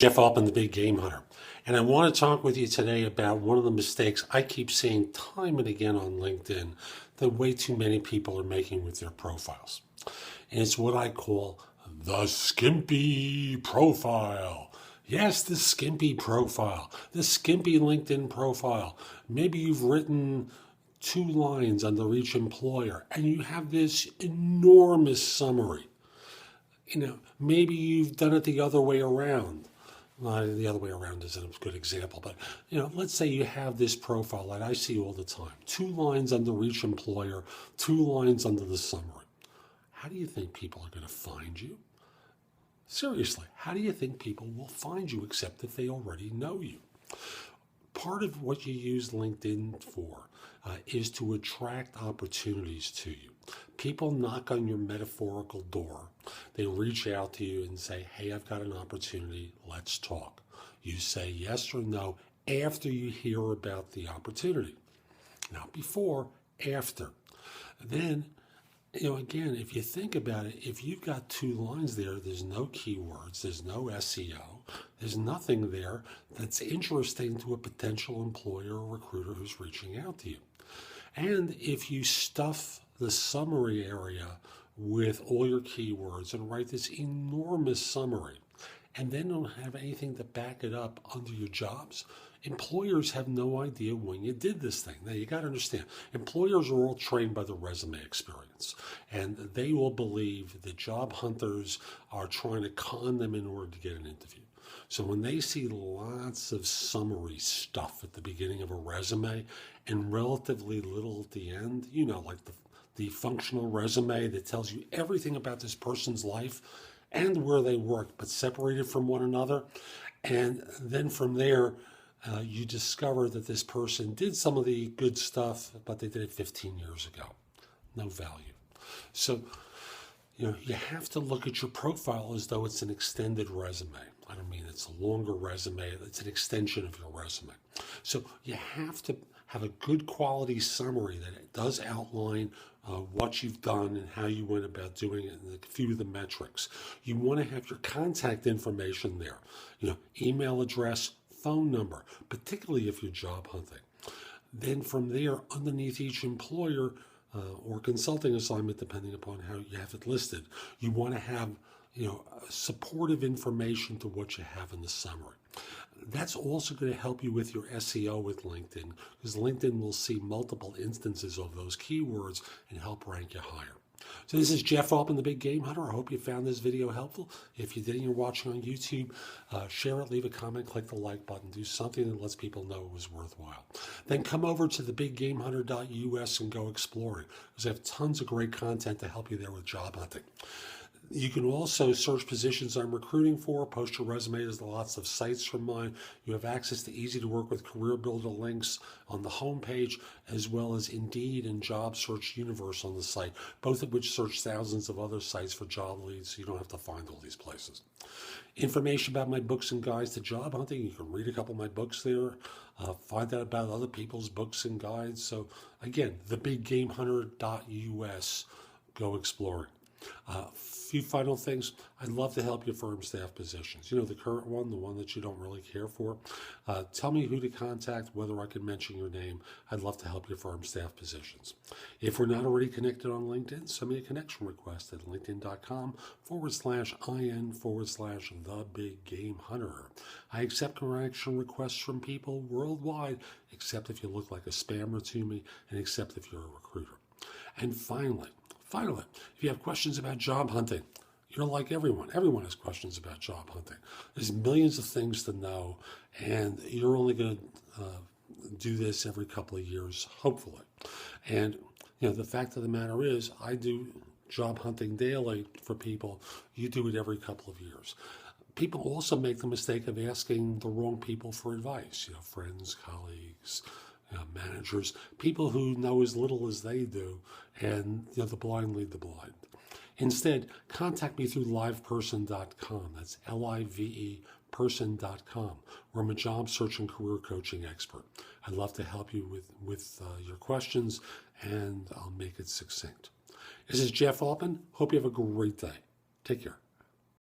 Jeff Altman, the Big Game Hunter. And I want to talk with you today about one of the mistakes I keep seeing time and again on LinkedIn that way too many people are making with their profiles. And it's what I call the skimpy profile. Yes, the skimpy profile, the skimpy LinkedIn profile. Maybe you've written 2 lines under each employer and you have this enormous summary. Maybe you've done it the other way around. Well, the other way around isn't a good example, but let's say you have this profile that I see all the time. 2 lines under each employer, 2 lines under the summary. How do you think people are going to find you? Seriously, how do you think people will find you except if they already know you? Part of what you use LinkedIn for is to attract opportunities to you. People knock on your metaphorical door. They reach out to you and say, hey, I've got an opportunity. Let's talk. You say yes or no after you hear about the opportunity. Not before, after. Then, again, if you think about it, if you've got 2 lines there, there's no keywords, there's no SEO, there's nothing there that's interesting to a potential employer or recruiter who's reaching out to you. And if you stuff the summary area with all your keywords and write this enormous summary and then don't have anything to back it up under your jobs, employers have no idea when you did this thing. Now, you got to understand, employers are all trained by the resume experience, and they will believe that job hunters are trying to con them in order to get an interview. So when they see lots of summary stuff at the beginning of a resume and relatively little at the end, like the functional resume that tells you everything about this person's life and where they worked, but separated from one another. And then from there, you discover that this person did some of the good stuff, but they did it 15 years ago. No value. So, you have to look at your profile as though it's an extended resume. I don't mean it's a longer resume, it's an extension of your resume. So you have to have a good quality summary that does outline what you've done and how you went about doing it and a few of the metrics. You want to have your contact information there, email address, phone number, particularly if you're job hunting. Then from there, underneath each employer or consulting assignment, depending upon how you have it listed, you want to have supportive information to what you have in the summary. That's also going to help you with your SEO with LinkedIn, because LinkedIn will see multiple instances of those keywords and help rank you higher. So this is Jeff Altman, the Big Game Hunter. I hope you found this video helpful. If you did and you're watching on YouTube, share it, leave a comment, click the like button, do something that lets people know it was worthwhile. Then come over to thebiggameHunter.us and go exploring, because I have tons of great content to help you there with job hunting. You can also search positions I'm recruiting for, post your resume. There's lots of sites from mine. You have access to easy to work with career builder links on the homepage, as well as Indeed and Job Search Universe on the site, both of which search thousands of other sites for job leads, so you don't have to find all these places. Information about my books and guides to job hunting. You can read a couple of my books there. Find out about other people's books and guides. So again, thebiggamehunter.us. Go exploring. Few final things. I'd love to help you firm staff positions. The current one, the one that you don't really care for. Tell me who to contact, whether I can mention your name. I'd love to help you firm staff positions. If we're not already connected on LinkedIn, send me a connection request at linkedin.com/IN/TheBigGameHunter. I accept connection requests from people worldwide, except if you look like a spammer to me, and except if you're a recruiter. And finally, if you have questions about job hunting, you're like everyone. Everyone has questions about job hunting. There's millions of things to know, and you're only going to do this every couple of years, hopefully. And the fact of the matter is, I do job hunting daily for people. You do it every couple of years. People also make the mistake of asking the wrong people for advice. Friends, colleagues, managers, people who know as little as they do, and the blind lead the blind. Instead, contact me through liveperson.com. That's LIVE person.com, where I'm a job search and career coaching expert. I'd love to help you with your questions, and I'll make it succinct. This is Jeff Altman. Hope you have a great day. Take care.